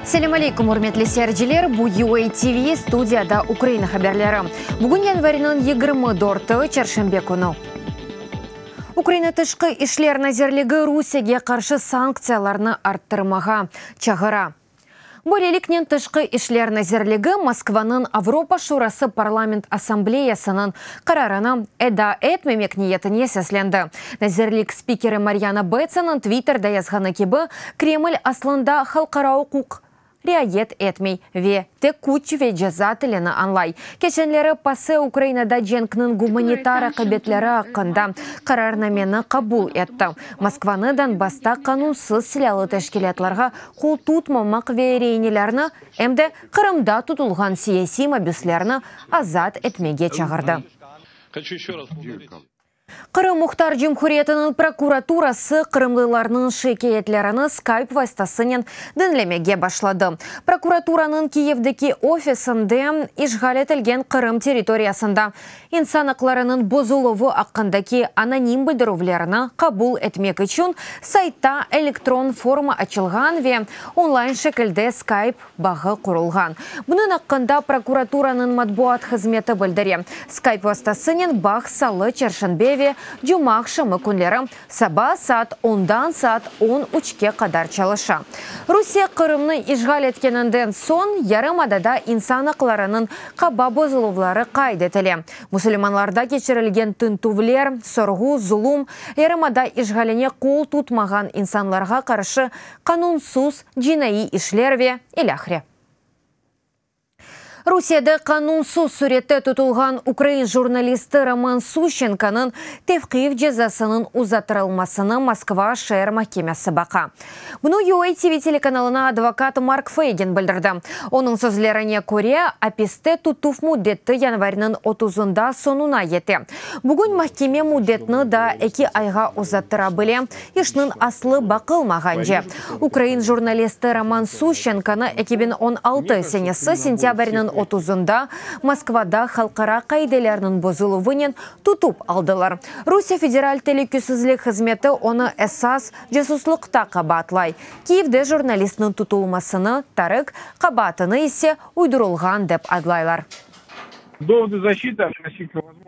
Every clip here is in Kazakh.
Селем алейкум, урметлі сәрджелер, бұл UA TV студияда Украина хабарлары. Бүгін январінің 24-ті чаршембе күні. Украина тышқы ишлер назерлігі Русияге қаршы санкцияларны арттырмаға чағыра. Бөлелікнен тышқы ишлер назерлігі Москваның Авропа Шурасы парламент ассамблеясының қарарына әда әтмемек ниетіне сәсленді. Назерлік спикері Марьяна Бетсаның твиттерда язғаны кебі Кремль аслында халқара құқ реагет етмей ве тек күч ве жаза тіліні анлай. Кешенлері пасы Украинада женкнің гуманитара қабетлері ақында қарарнамені қабул етті. Москваны Донбасста қанунсыз сілялы тәшкілетларға қол тұтмамақ ве рейнелеріні әмді Қырымда тұтылған сияси мобюслеріні азат етмеге чағырды. Қырым Мұхтар Жемхуриетінің прокуратурасы қырымлыларының шекеетлеріні скайп вастасынен дінлемеге башлады. Прокуратураның Киевдегі офисінде ишғал етілген Қырым территориясында инсан ақларының бозулығы аққандaki аноним білдірулеріні қабул етмек үшін сайтта электрон форма açылған ве онлайн шекілде скайп бағы құрылған. Бұның аққанда прокуратураның матбуат қызметі білдіре. Скайп вастасынен бақ салы чаршынбе Жумақ шымы күнлері саба саат 10-дан саат 13-ке қадар чалыша. Русия Қырымны ишғал еткенінден сон ярым адада инсан ақларының қаба бозылулары қайдетілі. Мұсылманларда кечірілген тынтувлер, сорғу, зұлум, ярым ада ишғаліне қол тұтмаған инсанларға қаршы қанунсыз жинайы ишлерве иляхре. Русияда қанунсыз суретті тұтылған Украин журналисті Роман Сущенконың тевқиев жазасының ұзатырылмасыны Москва шәр махкемесі бақа. Бұны UA TV телеканалына адвокат Марк Фейген білдірді. Оның сөзлеріне көре, аписте тұтуф мұдетті январінің 30-ында сонуна еті. Бүгін махкеме мұдетіні да 2 айға ұзаттыра біле, ешнің аслы бақылмаған же. Украин журналисті Роман Сущенконы 2016 сенесі сентябрінің 30-ында Москвада халқара қайделерінің бозылуынен тұтып алдылар. Русия федераль телекүсізлік қызметі оны әсас жасуслықта қабатлай. Киевде журналистінің тұтылмасыны тарық қабатыны есе ұйдырылған деп адлайлар.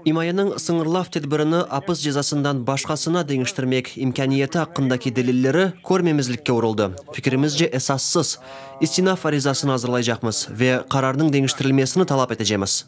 Имайының сыңырлав тедбіріні апыс жазасындан башқасына деңіштірмек имканиеті аққындаки делиллері көрмемізлікке орылды. Фикірімізже эсассыз истина фаризасын азырлай жақмыз ве қарардың деңіштірілмесіні талап етежеміз.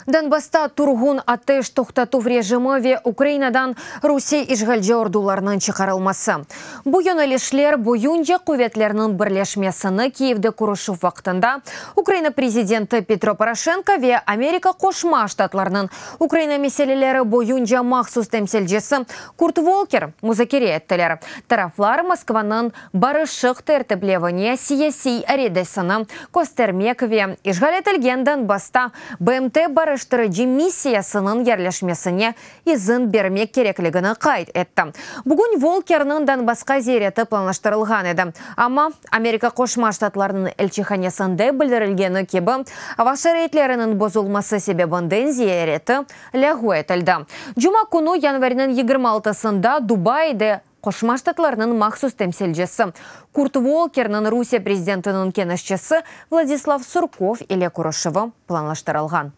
Донбасста тұрғын атыш тоқтату режимі ве Украинадан Русия ишгалже ордуларының чықарылмасы. Бұйын әлішлер бұйынже құветлерінің бірлешмесіні Киевде күрішу вақтында Украина президенті Петро Порошенко ве Америка қошма штатларының Украина меселелері бұйынже мақсус темселжесі Курт Волкер музакере еттілер. Тарафлар Москваның барышық тәртіплевіне сияси әредесіні көстермек ве ишгал етілген Донбасста БМТ барыштырыжы миссиясының ерлешмесіне изін бермек кереклігіні қайт етті. Бүгін Волкерның Донбасқа зереті планаштырылған еді. Ама Америка қошма штатларының әлчіханесінде білдірілгені кебі ваша рейтлерінің бозылмасы себебінден зереті ләғу етілді. Жұма күні январінің 26-сында Дубайде Қошма штатларының мақсус темселжесі Курт Волкерның Русия президентінің кенішчесі Владислав Сурков еле Курышевы планлаштырылған.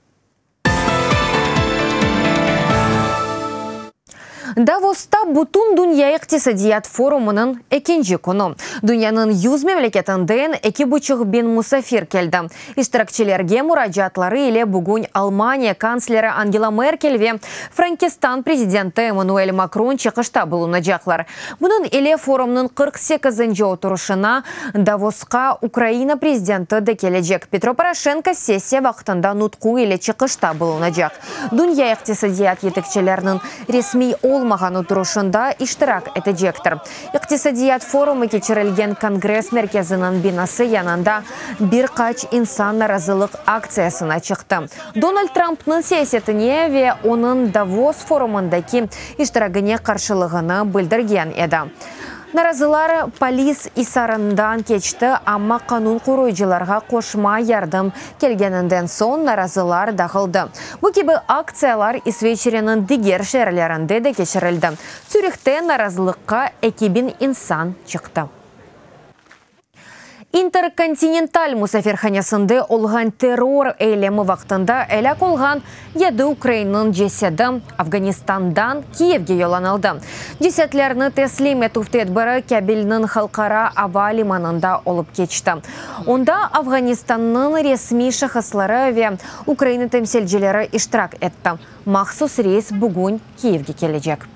Давоста бұтын дүния иқтисадият форумының екінші күні. Дүнияның 100 мемлекетінден 2,5 бен мұсафир келді. Иштиракчилерге мұражатлары еле бүгін Алмания канцлері Ангела Меркель ве Франкистан президенті Эммануэль Макрон чықышта болуына жақлар. Бұның еле форумның 48-інші отырышына Давосқа Украина президенті де кележек. Петро Порошенко сессия вақтында нұтқу еле чықышта болуына жақ. Дүния иқтисадият етікчелерінің ресми маған отырушында иштирак етежектір. Иқтисадият форумы кечірілген Конгресс мерkezінің бинасы янында бір қач инсан наразылық акциясына чықты. Дональд Трампның саясетіне ве оның Давос форумындаки иштирагіне қаршылығыны білдірген еді. Наразылар полис исарындан кечті, амма қанун құруйжыларға қошма ярдым келгенінден сон наразылар дағылды. Бұл кебі акциялар Исвечерінің дигер шерлерінде де кешірілді. Цюрихте наразылыққа 2000 инсан чықты. Интерконтиненталь мусафирханасында олған террор әйлемі вақтында әләк олған еді Украинның жеседі Афганистандан Киевге йоланалды. Жесетлеріні теслим етуфтет бары Кабелінің халқара ава лиманында олып кечті. Онда Афганистанның ресми шахыслары ве Украина темселжелері иштирак етті. Махсус рейс бүгін Киевге кележек.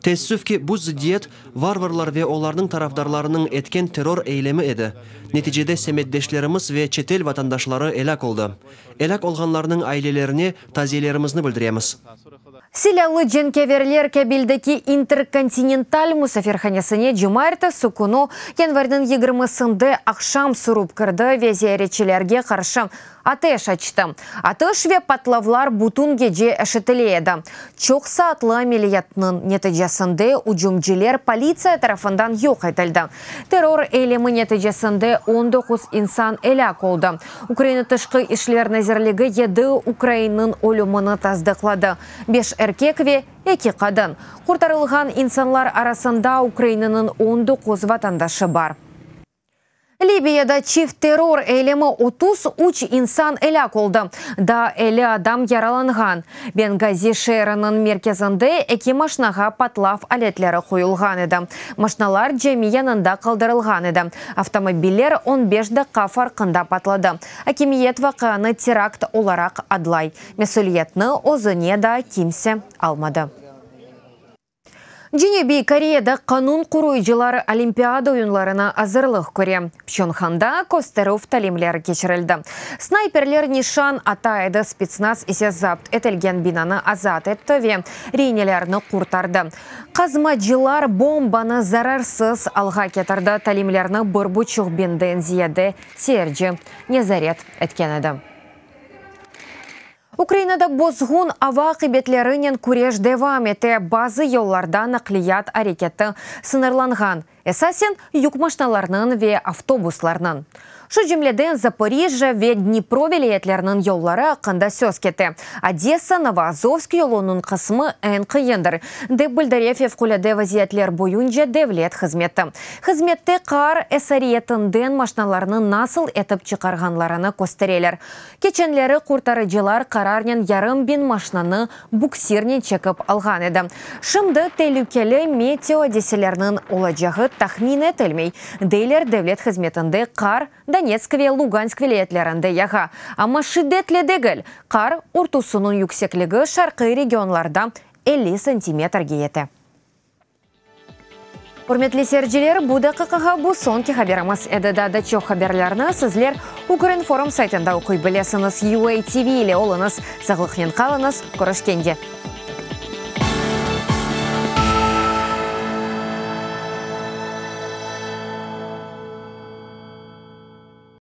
Teessüfki bu ziddiyet varvarlar ve onların tarafdarlarının etken terör eylemi edi. Neticede semeddeşlerimiz ve çetel vatandaşları elak oldu. Elak olganlarının ailelerini, taziyelerimizni bildiremiz. Силялы женкеверлер кәбелдеки интерконтиненталь мусафирханасыне жумарта сукуну январьдың 20-сында ақшам суруп кырды ве зияречилерге қаршы атеш açtı. Атеш ве патлавлар бутун геже әшетіледі. Çok саатлы амелиятның нәтижесінде уджумчилер полиция тарафından yok етілді. Террор eylemi нәтижесінде 19 insan elak oldu. Украина тышқы ишлер назерлігі еді Украинның өліміні таздықлады. 5 erkek ve 2 kadın. Kurtarılған insanlar arasında Ukrayna'nın 19 vatandaşı var. Ливияда çift terror eylemi 33 insan elak oldu. Da 50 adam yaralanған. Бенгази шерінің merkezinde 2 maşnağa patlaf aletleri koyulған еді. Maşnalar cemi yanında kaldırılған еді. Avtomobiller 15 dakika farkında patladı. Hakimiyet vakağını terakt olarak adlay. Mesuliyetini özüne da kimse almadı. Женеби Кореяда канун куруйчылар Олимпиада oyunlarına hazırlık көрі. Пхенчханда Костеров талимлер кечірілді. Снайперлер нишан атайды спецназ есе запт етілген бинаны азат етті ве рейнелеріні құртарды. Қазмаджылар бомбаны зарарсыз алға кетірді талимлеріні бір бұчық бенден зияды Серджи Незарет еткен еді. Украинада бозғун ава қибетлерінен күреш девам еті базы yollarda нақлият әрекеті сынырланған. Эсасен юк машиналарының ве автобусларының. Шу жемледен Запорижжа ве Днепро велиетлерінің yolları ақында сөз кеті. Одесса, Новоазовск yolunun қысмы ән қиындыр. Деп білдіре февкуледе вазиетлер бойынша девлет қызметті. Қызметті қар әсариетінден машиналарының насыл етіп чықарғанларыны көстерелер. Кеченлері құртарыжылар қарарнен ярым бин машинаны буксирнен чекіп алған еді. Шымды телюкелі метео деселерінің оладжағы тахмин етілмей. Дейлер девлет қызметінде қар Донецк ве Луганск велиетлерінде яға. Ама шидетлі дегіл, қар ұртусының юксеклігі шарқы регионларда 50 сантиметрге еті. Құрметлі серджелер, бұда қақыға бұл сонки хаберамыз әдідады чоқ хаберлеріні сізлер Укринформ сайтында оқой білесіңіз UA TV иле олыңыз. Сағылықен қалыңыз, көрішкенде.